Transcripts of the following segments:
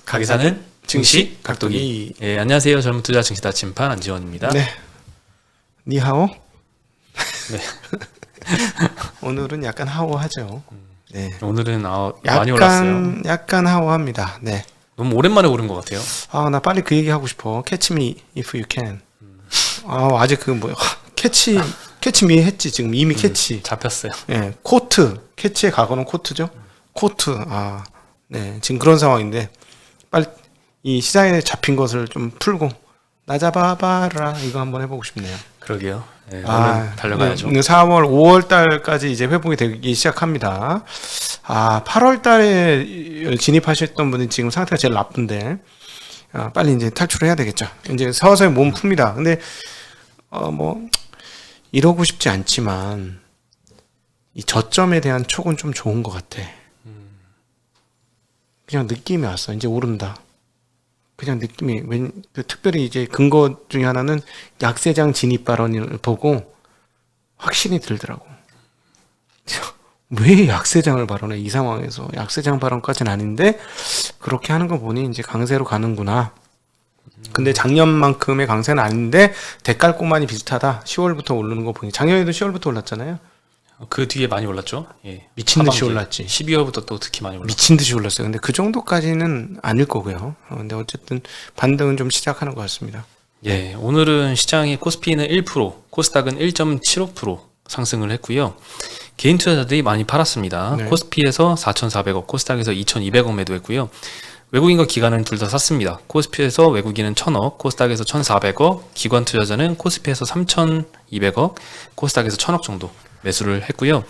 가기사는 증시 각도기. 예, 안녕하세요. 젊은 투자 증시 다침판 안지원입니다. 네. 니하오? 네. 오늘은 약간 하오하죠. 네. 오늘은 많이 올랐어요. 약간 하오합니다. 네. 너무 오랜만에 오른 것 같아요. 나 빨리 그 얘기 하고 싶어. Catch me if you can. 아직 그 뭐야? 캐치 미 했지 지금 이미 캐치. 잡혔어요. 네. 코트. 캐치의 과거는 코트죠. 코트. 네. 지금 그런 상황인데 빨리 이 시장에 잡힌 것을 좀 풀고 나 잡아봐라 이거 한번 해보고 싶네요. 그러게요. 네, 오늘 달려가야죠. 4월, 5월 달까지 이제 회복이 되기 시작합니다. 8월 달에 진입하셨던 분이 지금 상태가 제일 나쁜데 빨리 이제 탈출을 해야 되겠죠. 이제 서서히 몸 풉니다. 근데 이러고 싶지 않지만 이 저점에 대한 촉은 좀 좋은 것 같아. 그냥 느낌이 왔어. 이제 오른다. 그냥 느낌이 특별히 이제 근거 중에 하나는 약세장 진입 발언을 보고 확신이 들더라고. 왜 약세장을 발언해? 이 상황에서 약세장 발언까지는 아닌데 그렇게 하는 거 보니 이제 강세로 가는구나. 근데 작년만큼의 강세는 아닌데 대깔꼬만이 비슷하다. 10월부터 오르는 거 보니 작년에도 10월부터 올랐잖아요. 그 뒤에 많이 올랐죠. 예. 미친 듯이 올랐지. 12월부터 또 특히 많이 올랐죠. 미친 듯이 올랐어요. 근데 그 정도까지는 아닐 거고요. 근데 어쨌든 반등은 좀 시작하는 것 같습니다. 예, 오늘은 시장의 코스피는 1%, 코스닥은 1.75% 상승을 했고요. 개인 투자자들이 많이 팔았습니다. 네. 코스피에서 4,400억, 코스닥에서 2,200억 매도했고요. 외국인과 기관은 둘 다 샀습니다. 코스피에서 외국인은 1,000억, 코스닥에서 1,400억, 기관 투자자는 코스피에서 3,200억, 코스닥에서 1,000억 정도 매수를 했고요.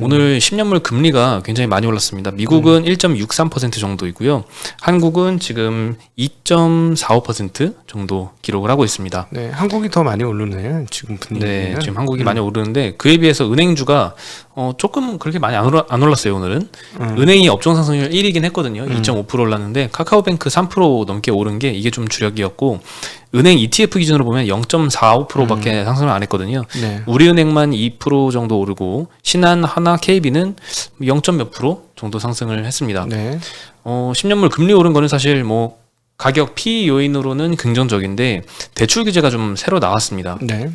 오늘 10년물 금리가 굉장히 많이 올랐습니다. 미국은 1.63% 정도이고요. 한국은 지금 2.45% 정도 기록을 하고 있습니다. 네, 한국이 더 많이 오르네요. 지금 분위기는. 네, 지금 한국이 많이 오르는데 그에 비해서 은행주가 조금 그렇게 많이 안 올랐어요. 오늘은 은행이 업종 상승률 1위긴 했거든요. 2.5% 올랐는데 카카오뱅크 3% 넘게 오른 게 이게 좀 주력이었고 은행 ETF 기준으로 보면 0.45%밖에 상승을 안 했거든요. 네. 우리은행만 2% 정도 오르고 신한, 하나, KB는 0. 몇 프로 정도 상승을 했습니다. 네. 10년물 금리 오른 거는 사실 가격 P 요인으로는 긍정적인데 대출 규제가 좀 새로 나왔습니다. 네.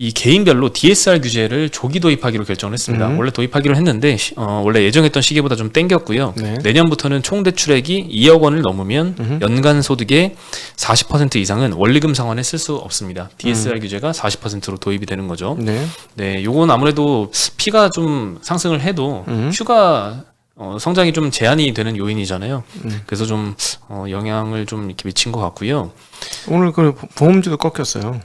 이 개인별로 DSR 규제를 조기 도입하기로 결정을 했습니다. 원래 도입하기로 했는데 원래 예정했던 시기보다 좀 땡겼고요. 네. 내년부터는 총 대출액이 2억 원을 넘으면 연간 소득의 40% 이상은 원리금 상환에 쓸 수 없습니다. DSR 규제가 40%로 도입이 되는 거죠. 네. 네, 요건 아무래도 P가 좀 상승을 해도 휴가 성장이 좀 제한이 되는 요인이잖아요. 그래서 좀 영향을 좀 이렇게 미친 것 같고요. 오늘 그 보험주도 꺾였어요.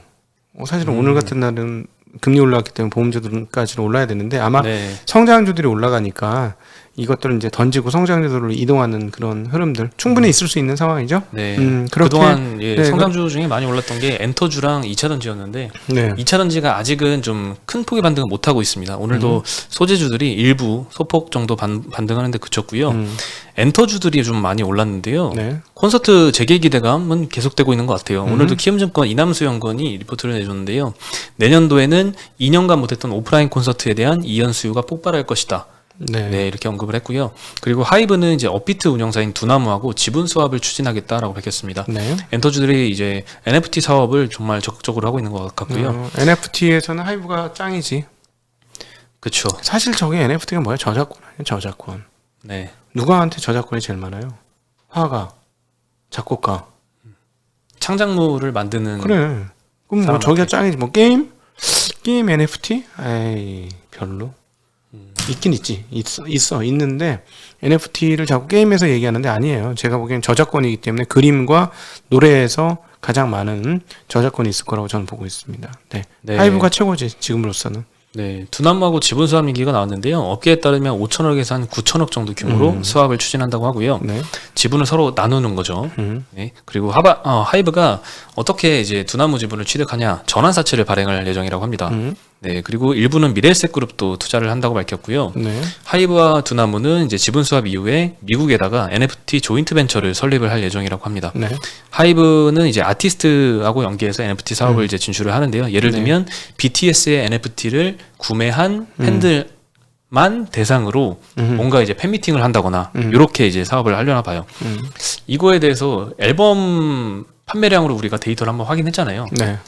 사실은 오늘 같은 날은 금리 올라왔기 때문에 보험주들까지는 올라야 되는데 아마 네. 성장주들이 올라가니까 이것들을 이제 던지고 성장주들로 이동하는 그런 흐름들 충분히 있을 수 있는 상황이죠. 네. 그렇게, 그동안 네, 성장주 중에 많이 올랐던 게 엔터주랑 2차 던지였는데 네. 2차 던지가 아직은 좀 큰 폭의 반등을 못 하고 있습니다. 오늘도 소재주들이 일부 소폭 정도 반등하는데 그쳤고요. 엔터주들이 좀 많이 올랐는데요. 네. 콘서트 재개 기대감은 계속되고 있는 것 같아요. 오늘도 키움증권 이남수 연구원이 리포트를 내줬는데요. 내년도에는 2년간 못했던 오프라인 콘서트에 대한 이연 수요가 폭발할 것이다. 네, 이렇게 언급을 했고요. 그리고 하이브는 이제 업비트 운영사인 두나무하고 지분 수합을 추진하겠다라고 밝혔습니다. 네. 엔터주들이 이제 NFT 사업을 정말 적극적으로 하고 있는 것 같고요. NFT에서는 하이브가 짱이지. 그렇죠. 사실 저게 NFT가 뭐야? 저작권 아니야? 저작권. 네. 누구한테 저작권이 제일 많아요? 화가, 작곡가. 창작물을 만드는. 그래. 그럼 저기가 짱이지. 게임 NFT? 에이, 별로. 있긴 있지. 있는데 NFT를 자꾸 게임에서 얘기하는데 아니에요. 제가 보기엔 저작권이기 때문에 그림과 노래에서 가장 많은 저작권이 있을 거라고 저는 보고 있습니다. 네. 네. 하이브가 최고지 지금으로서는. 네, 두나무하고 지분 수합 얘기가 나왔는데요. 업계에 따르면 5천억에서 한 9천억 정도 규모로 수합을 추진한다고 하고요. 네. 지분을 서로 나누는 거죠. 네, 그리고 하이브가 어떻게 이제 두나무 지분을 취득하냐 전환사채를 발행할 예정이라고 합니다. 네, 그리고 일부는 미래에셋그룹도 투자를 한다고 밝혔고요. 네. 하이브와 두나무는 이제 지분 수합 이후에 미국에다가 NFT 조인트 벤처를 설립을 할 예정이라고 합니다. 네. 하이브는 이제 아티스트하고 연계해서 NFT 사업을 이제 진출을 하는데요. 예를 들면 BTS의 NFT를 구매한 팬들 대상으로 뭔가 이제 팬미팅을 한다거나 이렇게 이제 사업을 하려나 봐요. 이거에 대해서 앨범 판매량으로 우리가 데이터를 한번 확인했잖아요. 네.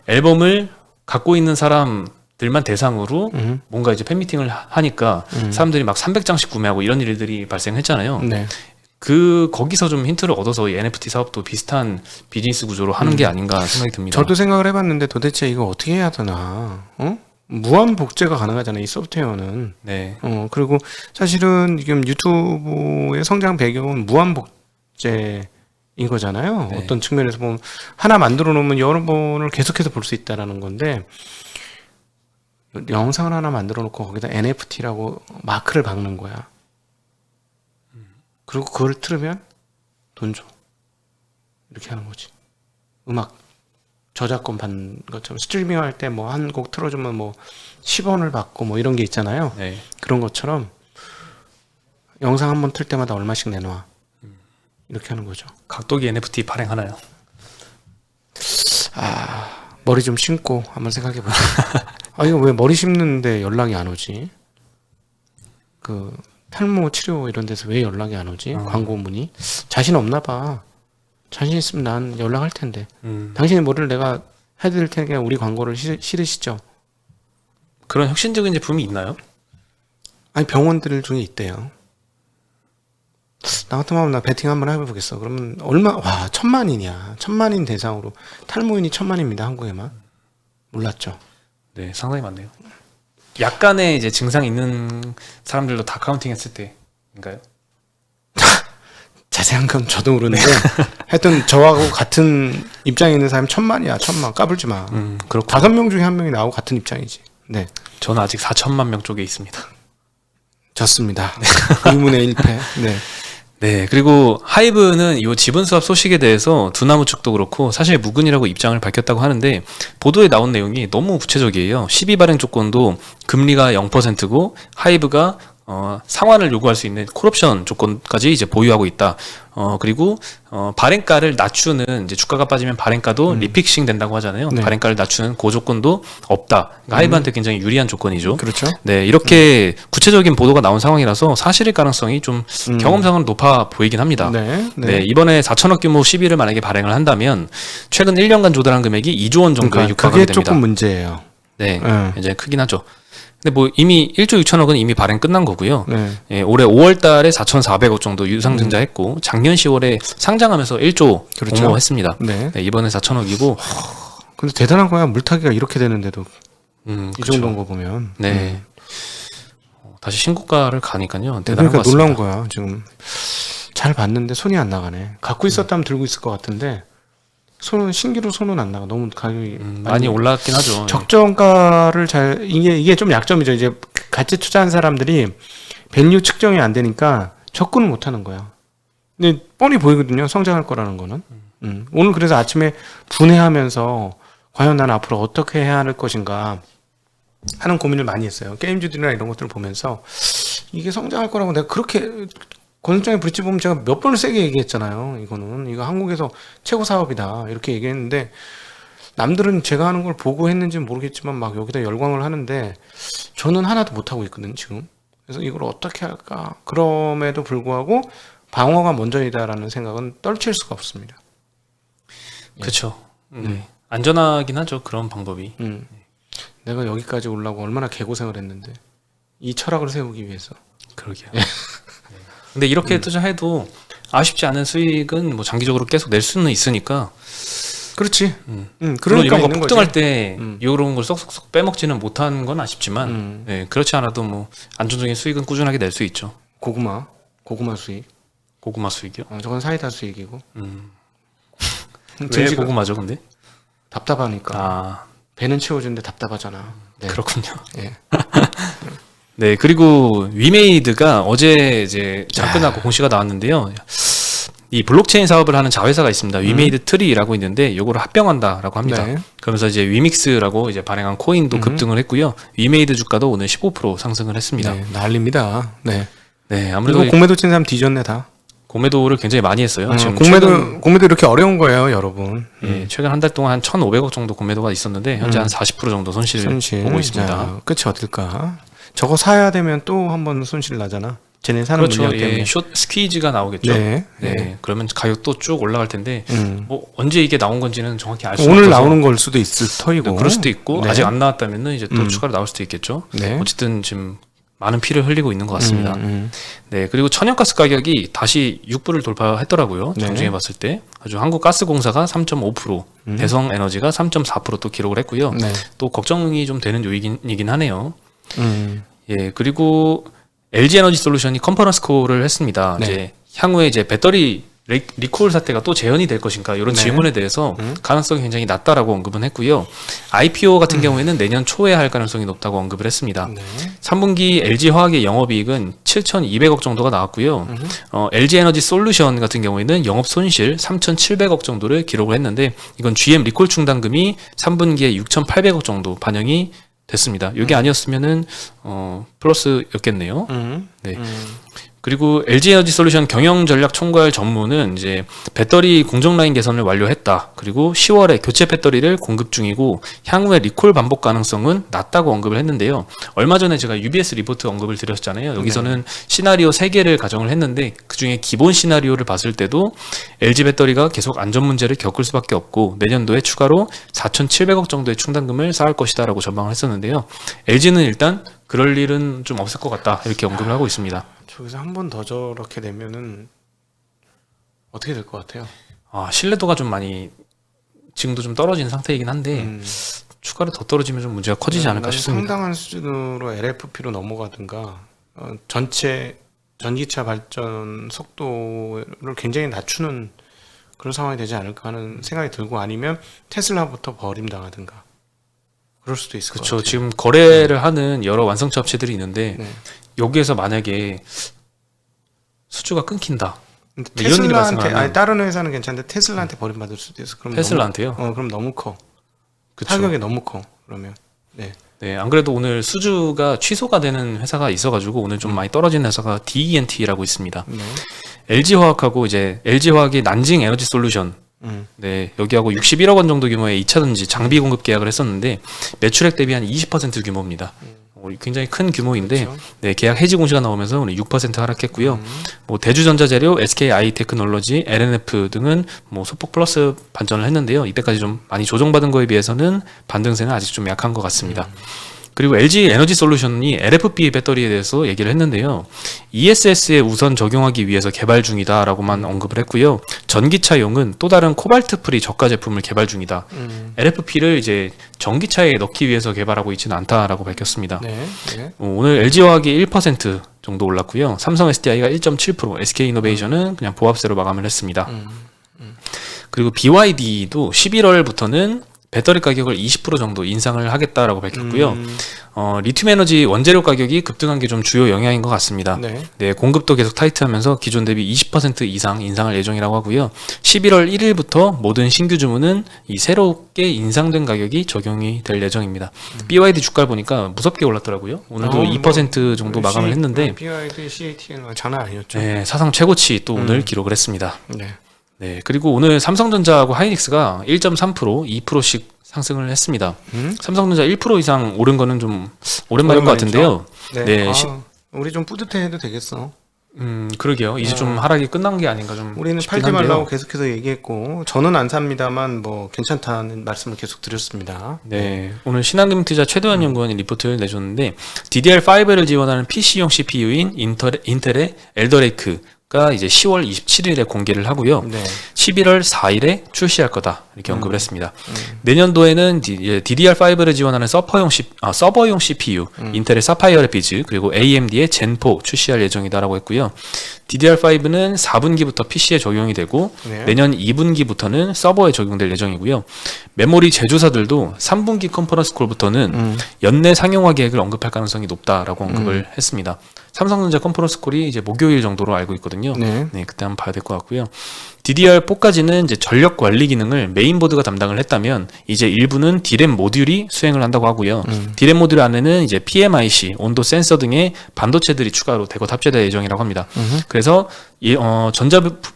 앨범을 갖고 있는 사람들만 대상으로 뭔가 이제 팬미팅을 하니까 사람들이 막 300장씩 구매하고 이런 일들이 발생했잖아요. 네. 거기서 좀 힌트를 얻어서 이 NFT 사업도 비슷한 비즈니스 구조로 하는 게 아닌가 생각이 듭니다. 저도 생각을 해봤는데 도대체 이거 어떻게 해야 되나? 무한 복제가 가능하잖아요. 이 소프트웨어는. 네. 그리고 사실은 지금 유튜브의 성장 배경은 무한 복제인 거잖아요. 네. 어떤 측면에서 보면 하나 만들어 놓으면 여러 번을 계속해서 볼 수 있다라는 건데 영상을 하나 만들어 놓고 거기다 NFT라고 마크를 박는 거야. 그리고 그걸 틀으면 돈 줘. 이렇게 하는 거지. 음악 저작권 받는 것처럼 스트리밍 할 때 뭐 한 곡 틀어주면 뭐 10원을 받고 뭐 이런 게 있잖아요. 네. 그런 것처럼 영상 한 번 틀 때마다 얼마씩 내놔. 이렇게 하는 거죠. 각도기 NFT 발행하나요? 머리 좀 심고 한번 생각해 보자. 이거 왜 머리 심는데 연락이 안 오지? 그 탈모 치료 이런 데서 왜 연락이 안 오지? 광고 문의? 자신 없나 봐. 자신 있으면 난 연락할 텐데. 당신의 머리를 내가 해드릴 테니까 우리 광고를 싫으시죠? 그런 혁신적인 제품이 있나요? 아니 병원들 중에 있대요. 나 같으면 나 베팅 한번 해보겠어. 그러면 얼마? 와 1000만이냐? 1000만인 대상으로 탈모인이 1000만입니다. 한국에만. 몰랐죠? 네, 상당히 많네요. 약간의 이제 증상 있는 사람들도 다 카운팅했을 때인가요? 자세한 건 저도 모르는데 하여튼 저하고 같은 입장에 있는 사람이 1000만이야. 1000만 까불지 마. 그렇고 5명 중에 1명이 나하고 같은 입장이지. 네, 저는 아직 4천만 명 쪽에 있습니다. 졌습니다. 2분의 1패. 네. 네, 그리고 하이브는 이 지분 수합 소식에 대해서 두나무 측도 그렇고 사실 무근이라고 입장을 밝혔다고 하는데 보도에 나온 내용이 너무 구체적이에요. 12발행 조건도 금리가 0%고 하이브가 상환을 요구할 수 있는 콜옵션 조건까지 이제 보유하고 있다. 그리고 발행가를 낮추는 이제 주가가 빠지면 발행가도 리픽싱 된다고 하잖아요. 네. 발행가를 낮추는 그 조건도 없다. 그러니까 하이브한테 굉장히 유리한 조건이죠. 그렇죠. 네, 이렇게 구체적인 보도가 나온 상황이라서 사실일 가능성이 좀 경험상은 높아 보이긴 합니다. 네. 네, 이번에 4천억 규모 시비를 만약에 발행을 한다면 최근 1년간 조달한 금액이 2조 원 정도에 그러니까 육박하게 그게 됩니다. 조금 문제예요. 네, 네. 굉장히 크긴 하죠. 근데 뭐 이미 1조 6천억은 이미 발행 끝난 거고요. 네. 예, 올해 5월 달에 4,400억 정도 유상증자했고 작년 10월에 상장하면서 1조 그렇죠. 공모했습니다. 네. 네, 이번에 4천억이고 근데 대단한 거야. 물타기가 이렇게 되는데도 이 그쵸. 정도인 거 보면. 네. 다시 신고가를 가니까요. 대단한 그러니까 것 같습니다. 놀라운 거야. 지금 잘 봤는데 손이 안 나가네. 갖고 있었다면 들고 있을 것 같은데 신기루 손은 안 나가. 너무 가격이 많이 올랐긴 하죠. 적정가를 이게 좀 약점이죠. 이제 같이 투자한 사람들이 밸류 측정이 안 되니까 접근을 못 하는 거야. 근데 뻔히 보이거든요. 성장할 거라는 거는. 오늘 그래서 아침에 분해하면서 과연 난 앞으로 어떻게 해야 할 것인가 하는 고민을 많이 했어요. 게임주들이나 이런 것들을 보면서 이게 성장할 거라고 내가 그렇게 권순장의 브릿지 보면 제가 몇 번을 세게 얘기했잖아요. 이거 한국에서 최고 사업이다 이렇게 얘기했는데 남들은 제가 하는 걸 보고 했는지는 모르겠지만 막 여기다 열광을 하는데 저는 하나도 못하고 있거든요 지금. 그래서 이걸 어떻게 할까. 그럼에도 불구하고 방어가 먼저이다라는 생각은 떨칠 수가 없습니다. 그렇죠. 안전하긴 하죠. 그런 방법이. 내가 여기까지 오려고 얼마나 개고생을 했는데 이 철학을 세우기 위해서. 그러게요. 근데 이렇게 투자해도 아쉽지 않은 수익은 뭐 장기적으로 계속 낼 수는 있으니까. 그렇지. 물론 그러니까 이런 거 있는 폭등할 거지. 때 이런 걸 쏙쏙쏙 빼먹지는 못한 건 아쉽지만 네, 그렇지 않아도 뭐 안정적인 수익은 꾸준하게 낼 수 있죠. 고구마 수익. 고구마 수익이요? 저건 사이다 수익이고. 왜 증시가 고구마죠, 근데? 답답하니까. 아, 배는 채워주는데 답답하잖아. 네. 그렇군요. 예. 네, 그리고 위메이드가 어제 이제 접근하고 공시가 나왔는데요. 이 블록체인 사업을 하는 자회사가 있습니다. 위메이드 트리라고 있는데 요거를 합병한다라고 합니다. 네. 그러면서 이제 위믹스라고 이제 발행한 코인도 급등을 했고요. 위메이드 주가도 오늘 15% 상승을 했습니다. 네, 난립니다. 네. 네, 아무래도 그리고 공매도 친 사람 뒤졌네 다. 공매도를 굉장히 많이 했어요. 지금 공매도 이렇게 어려운 거예요, 여러분. 예, 최근 한 달 동안 한 1,500억 정도 공매도가 있었는데 현재 한 40% 정도 손실을 보고 있습니다. 자, 끝이 어딜까? 저거 사야 되면 또 한번 손실 나잖아. 쟤네 사는 그렇죠. 물량 때문에. 예, 숏 스퀴즈가 나오겠죠. 네. 네. 그러면 가격도 쭉 올라갈 텐데 뭐 언제 이게 나온 건지는 정확히 알 수 오늘 없어서 나오는 걸 수도 있을 터이고. 그럴 수도 있고 네. 아직 안 나왔다면은 이제 또 추가로 나올 수도 있겠죠. 네. 어쨌든 지금 많은 피를 흘리고 있는 것 같습니다. 네, 그리고 천연가스 가격이 다시 6불을 돌파했더라고요. 네. 장중에 봤을 때 아주 한국가스공사가 3.5%, 대성에너지가 3.4% 또 기록을 했고요. 네. 또 걱정이 좀 되는 요인이긴 하네요. 음. 예, 그리고 LG에너지솔루션이 컨퍼런스 콜을 했습니다. 네. 이제 향후에 이제 배터리 리콜 사태가 또 재현이 될 것인가 이런 네. 질문에 대해서 가능성이 굉장히 낮다라고 언급은 했고요. IPO 같은 경우에는 내년 초에 할 가능성이 높다고 언급을 했습니다. 네. 3분기 LG화학의 영업이익은 7,200억 정도가 나왔고요. LG에너지솔루션 같은 경우에는 영업 손실 3,700억 정도를 기록을 했는데 이건 GM 리콜 충당금이 3분기에 6,800억 정도 반영이 됐습니다. 이게 아니었으면은 플러스였겠네요. 네. 그리고 LG에너지솔루션 경영전략총괄 전무는 이제 배터리 공정 라인 개선을 완료했다. 그리고 10월에 교체 배터리를 공급 중이고 향후에 리콜 반복 가능성은 낮다고 언급을 했는데요. 얼마 전에 제가 UBS 리포트 언급을 드렸잖아요. 여기서는 시나리오 3개를 가정을 했는데 그중에 기본 시나리오를 봤을 때도 LG 배터리가 계속 안전 문제를 겪을 수밖에 없고 내년도에 추가로 4,700억 정도의 충당금을 쌓을 것이다라고 전망을 했었는데요. LG는 일단 그럴 일은 좀 없을 것 같다. 이렇게 언급을 하고 있습니다. 저기서 한 번 더 저렇게 되면은 어떻게 될 것 같아요? 신뢰도가 좀 많이 지금도 좀 떨어진 상태이긴 한데 추가로 더 떨어지면 좀 문제가 커지지 않을까 싶습니다. 상당한 수준으로 LFP로 넘어가든가 전체 전기차 발전 속도를 굉장히 낮추는 그런 상황이 되지 않을까 하는 생각이 들고 아니면 테슬라부터 버림당하든가 그럴 수도 있을 것 그렇죠. 같아요. 지금 거래를 하는 여러 완성차 업체들이 있는데 네. 여기에서 만약에 수주가 끊긴다. 근데 이런 일이 테슬라한테 발생하면 아니 다른 회사는 괜찮은데 테슬라한테 버림받을 수도 있어. 그럼 테슬라한테요? 그럼 너무 커. 그쵸. 타격이 너무 커. 그러면 네. 네, 안 그래도 오늘 수주가 취소가 되는 회사가 있어가지고 오늘 좀 많이 떨어진 회사가 DENT라고 있습니다. 네. LG화학하고 이제 LG화학이 난징 에너지 솔루션 네, 여기하고 61억 원 정도 규모의 2차전지 장비 공급 계약을 했었는데 매출액 대비 한 20% 규모입니다. 굉장히 큰 규모인데 그렇죠. 네, 계약 해지 공시가 나오면서 오늘 6% 하락했고요. 뭐 대주전자재료, SKI 테크놀로지, LNF 등은 뭐 소폭 플러스 반전을 했는데요. 이때까지 좀 많이 조정받은 거에 비해서는 반등세는 아직 좀 약한 것 같습니다. 그리고 LG 에너지 솔루션이 LFP 배터리에 대해서 얘기를 했는데요. ESS에 우선 적용하기 위해서 개발 중이다라고만 언급을 했고요. 전기차용은 또 다른 코발트 프리 저가 제품을 개발 중이다. LFP를 이제 전기차에 넣기 위해서 개발하고 있지는 않다라고 밝혔습니다. 네. 네. 오늘 LG화학이 1% 정도 올랐고요. 삼성 SDI가 1.7%, SK이노베이션은 그냥 보합세로 마감을 했습니다. 그리고 BYD도 11월부터는 배터리 가격을 20% 정도 인상을 하겠다라고 밝혔고요. 리튬 에너지 원재료 가격이 급등한 게 좀 주요 영향인 것 같습니다. 네. 네, 공급도 계속 타이트하면서 기존 대비 20% 이상 인상할 예정이라고 하고요. 11월 1일부터 모든 신규 주문은 이 새롭게 인상된 가격이 적용이 될 예정입니다. BYD 주가를 보니까 무섭게 올랐더라고요. 오늘도 2% 정도 마감을 했는데 BYD, CATL 장난 아니었죠. 네, 사상 최고치 또 오늘 기록을 했습니다. 네. 네, 그리고 오늘 삼성전자하고 하이닉스가 1.3%, 2%씩 상승을 했습니다. 삼성전자 1% 이상 오른 거는 좀 오랜만인 것 같은데요. 네. 네, 우리 좀 뿌듯해해도 되겠어. 그러게요. 이제 좀 하락이 끝난 게 아닌가 좀 우리는 싶긴 팔지 한데요. 말라고 계속해서 얘기했고 저는 안 삽니다만 뭐 괜찮다는 말씀을 계속 드렸습니다. 네, 오늘 신한금융투자 최도현 연구원이 리포트를 내줬는데 DDR5를 지원하는 PC용 CPU인 인텔의 엘더레이크가 이제 10월 27일에 공개를 하고요. 네. 11월 4일에 출시할 거다 이렇게 언급을 했습니다. 내년도에는 이제 DDR5를 지원하는 서버용 CPU 인텔의 사파이어 레피즈 그리고 AMD의 젠4 출시할 예정이다라고 했고요. DDR5는 4분기부터 PC에 적용이 되고 네. 내년 2분기부터는 서버에 적용될 예정이고요. 메모리 제조사들도 3분기 컨퍼런스 콜부터는 연내 상용화 계획을 언급할 가능성이 높다라고 언급을 했습니다. 삼성전자 컨퍼런스 콜이 이제 목요일 정도로 알고 있거든요. 네. 네, 그때 한번 봐야 될 것 같고요. DDR4까지는 이제 전력 관리 기능을 메인보드가 담당을 했다면 이제 일부는 D램 모듈이 수행을 한다고 하고요. D램 모듈 안에는 이제 PMIC, 온도 센서 등의 반도체들이 추가로 대거 탑재될 예정이라고 합니다. 그래서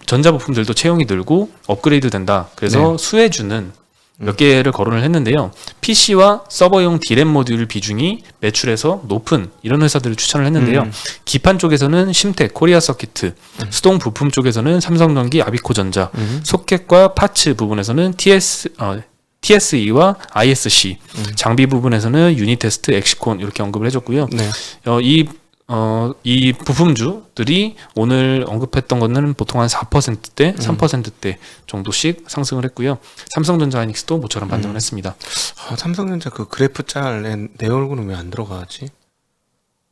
전자부품들도 채용이 늘고 업그레이드 된다. 그래서 네. 수혜주는 몇 개를 거론을 했는데요. PC와 서버용 D램 모듈 비중이 매출에서 높은 이런 회사들을 추천을 했는데요. 기판 쪽에서는 심텍, 코리아 서키트, 수동 부품 쪽에서는 삼성전기, 아비코전자, 소켓과 파츠 부분에서는 TSE와 ISC, 장비 부분에서는 유니테스트, 엑시콘 이렇게 언급을 해줬고요. 네. 이 부품주들이 오늘 언급했던 거는 보통 한 4%대, 3%대 정도씩 상승을 했고요. 삼성전자, 하이닉스도 모처럼 반등을 했습니다. 삼성전자 그 그래프 짤에 내 얼굴은 왜 안 들어가지?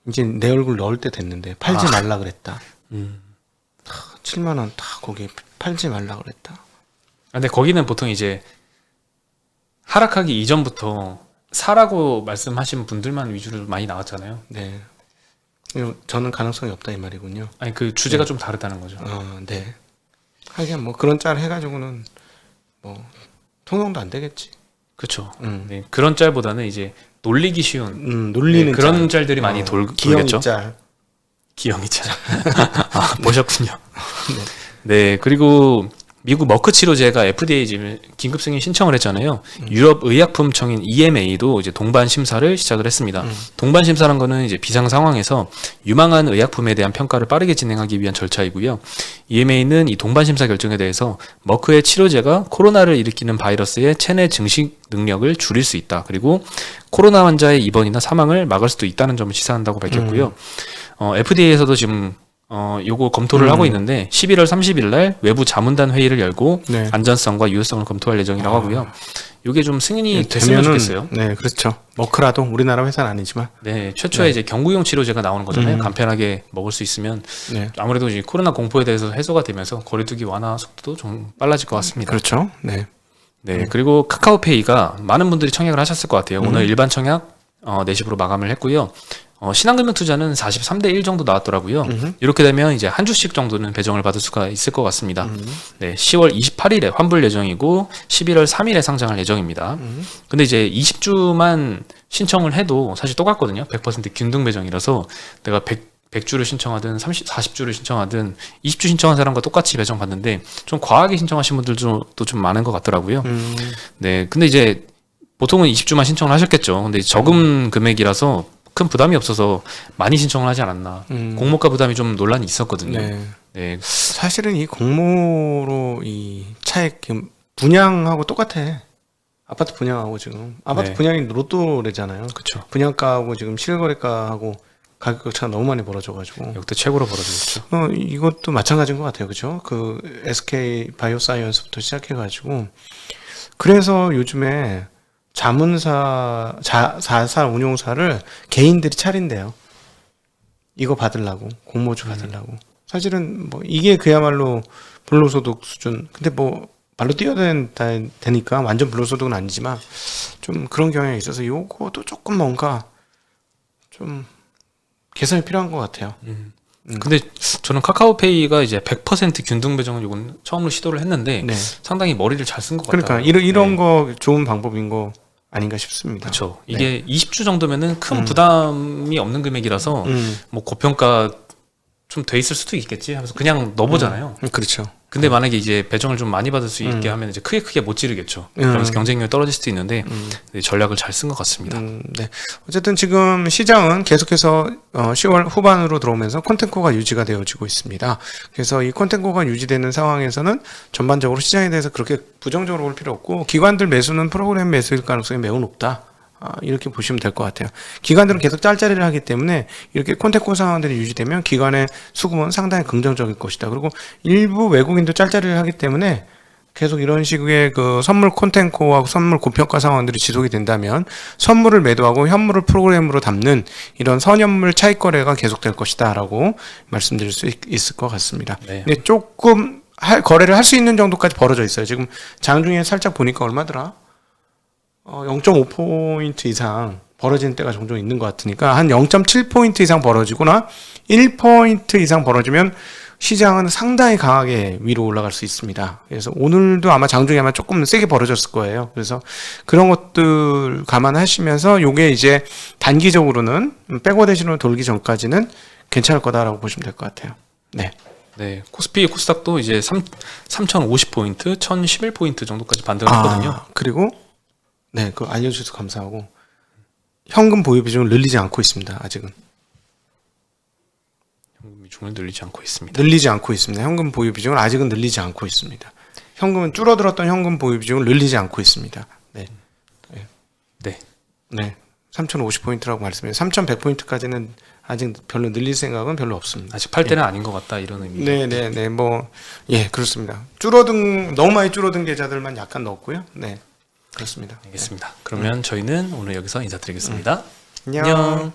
이제 내 얼굴 넣을 때 됐는데 팔지 말라 그랬다. 7만 원 딱 거기 팔지 말라 그랬다. 근데 거기는 보통 이제 하락하기 이전부터 사라고 말씀하신 분들만 위주로 많이 나왔잖아요. 네. 저는 가능성이 없다 이 말이군요. 아니 그 주제가 좀 다르다는 거죠. 네. 하긴 뭐 그런 짤 해가지고는 뭐 통용도 안 되겠지. 그렇죠. 네, 그런 짤보다는 이제 놀리기 쉬운 놀리는 그런 짤들이 많이 돌겠죠. 기영이 짤. 기영이 짤. 보셨군요. 네, 그리고 미국 머크 치료제가 FDA 지금 긴급 승인 신청을 했잖아요. 유럽 의약품청인 EMA도 이제 동반 심사를 시작을 했습니다. 동반 심사란 거는 이제 비상 상황에서 유망한 의약품에 대한 평가를 빠르게 진행하기 위한 절차이고요. EMA는 이 동반 심사 결정에 대해서 머크의 치료제가 코로나를 일으키는 바이러스의 체내 증식 능력을 줄일 수 있다. 그리고 코로나 환자의 입원이나 사망을 막을 수도 있다는 점을 시사한다고 밝혔고요. FDA에서도 지금 요거 검토를 하고 있는데 11월 30일 날 외부 자문단 회의를 열고 네. 안전성과 유효성을 검토할 예정이라고 하고요. 요게 좀 승인이 됐으면 좋겠어요. 네, 그렇죠. 머크라도 우리나라 회사는 아니지만. 네, 최초에 이제 경구용 치료제가 나오는 거잖아요. 간편하게 먹을 수 있으면 아무래도 이제 코로나 공포에 대해서 해소가 되면서 거리두기 완화 속도도 좀 빨라질 것 같습니다. 그렇죠. 네. 네, 그리고 카카오페이가 많은 분들이 청약을 하셨을 것 같아요. 오늘 일반 청약 4시부로 마감을 했고요. 신한금융투자는 43대 1 정도 나왔더라고요. 이렇게 되면 이제 한 주씩 정도는 배정을 받을 수가 있을 것 같습니다. 네, 10월 28일에 환불 예정이고 11월 3일에 상장할 예정입니다. 근데 이제 20주만 신청을 해도 사실 똑같거든요. 100% 균등 배정이라서 내가 100주를 신청하든 40주를 신청하든 20주 신청한 사람과 똑같이 배정 받는데 좀 과하게 신청하신 분들도 좀 많은 것 같더라고요. 네, 근데 이제 보통은 20주만 신청을 하셨겠죠. 근데 저금 금액이라서 큰 부담이 없어서 많이 신청을 하지 않았나. 공모가 부담이 좀 논란이 있었거든요. 네. 사실은 이 공모로 이 차액 분양하고 똑같아. 아파트 분양하고 지금 아파트 분양이 로또래잖아요. 그렇죠. 분양가하고 지금 실거래가하고 가격 차가 너무 많이 벌어져가지고 역대 최고로 벌어졌죠. 이것도 마찬가지인 것 같아요. 그렇죠? 그 SK 바이오사이언스부터 시작해가지고 그래서 요즘에 자문사, 자사 운용사를 개인들이 차린대요. 이거 받으려고, 공모주 받으려고. 사실은 뭐 이게 그야말로 불로소득 수준. 근데 뭐 발로 뛰어야 되니까 완전 불로소득은 아니지만 좀 그런 경향이 있어서 요것도 조금 뭔가 좀 개선이 필요한 것 같아요. 근데 저는 카카오페이가 이제 100% 균등 배정을 이건 처음으로 시도를 했는데 상당히 머리를 잘 쓴 것 같아요. 그러니까 이런 거 좋은 방법인 거 아닌가 싶습니다. 그렇죠. 이게 20주 정도면은 큰 부담이 없는 금액이라서 뭐 고평가 좀 돼 있을 수도 있겠지 하면서 그냥 넣어보잖아요. 그렇죠. 근데 만약에 이제 배정을 좀 많이 받을 수 있게 하면 이제 크게 못 지르겠죠. 그러면서 경쟁력이 떨어질 수도 있는데 전략을 잘 쓴 것 같습니다. 네. 어쨌든 지금 시장은 계속해서 10월 후반으로 들어오면서 콘텐코가 유지가 되어지고 있습니다. 그래서 이 콘텐코가 유지되는 상황에서는 전반적으로 시장에 대해서 그렇게 부정적으로 볼 필요 없고 기관들 매수는 프로그램 매수일 가능성이 매우 높다. 이렇게 보시면 될 것 같아요. 기관들은 계속 짤짤이를 하기 때문에 이렇게 콘텐코 상황들이 유지되면 기관의 수급은 상당히 긍정적일 것이다. 그리고 일부 외국인도 짤짤이를 하기 때문에 계속 이런 식의 그 선물 콘텐코와 선물 고평가 상황들이 지속이 된다면 선물을 매도하고 현물을 프로그램으로 담는 이런 선현물 차익 거래가 계속될 것이다 라고 말씀드릴 수 있을 것 같습니다. 네. 근데 조금 거래를 할 수 있는 정도까지 벌어져 있어요. 지금 장중에 살짝 보니까 얼마더라? 0.5포인트 이상 벌어지는 때가 종종 있는 것 같으니까 한 0.7포인트 이상 벌어지거나 1포인트 이상 벌어지면 시장은 상당히 강하게 위로 올라갈 수 있습니다. 그래서 오늘도 아마 장중에 아마 조금 세게 벌어졌을 거예요. 그래서 그런 것들 감안하시면서 요게 이제 단기적으로는 백워대신으로 돌기 전까지는 괜찮을 거다라고 보시면 될 것 같아요. 네. 네, 코스피 코스닥도 이제 3,050포인트, 1,011포인트 정도까지 반등을 했거든요. 그리고 네, 그거 알려주셔서 감사하고 현금 보유 비중을 늘리지 않고 있습니다. 아직은 현금 비중을 늘리지 않고 있습니다. 늘리지 않고 있습니다. 현금 보유 비중을 아직은 늘리지 않고 있습니다. 현금은 줄어들었던 현금 보유 비중을 늘리지 않고 있습니다. 네, 네, 네, 3,050포인트라고 말씀해요. 3,100포인트까지는 아직 별로 늘릴 생각은 별로 없습니다. 아직 팔 때는 아닌 것 같다 이런 의미. 네, 뭐 예, 그렇습니다. 너무 많이 줄어든 계좌들만 약간 넣었고요. 네, 그렇습니다. 알겠습니다. 그러면 저희는 오늘 여기서 인사드리겠습니다. 안녕.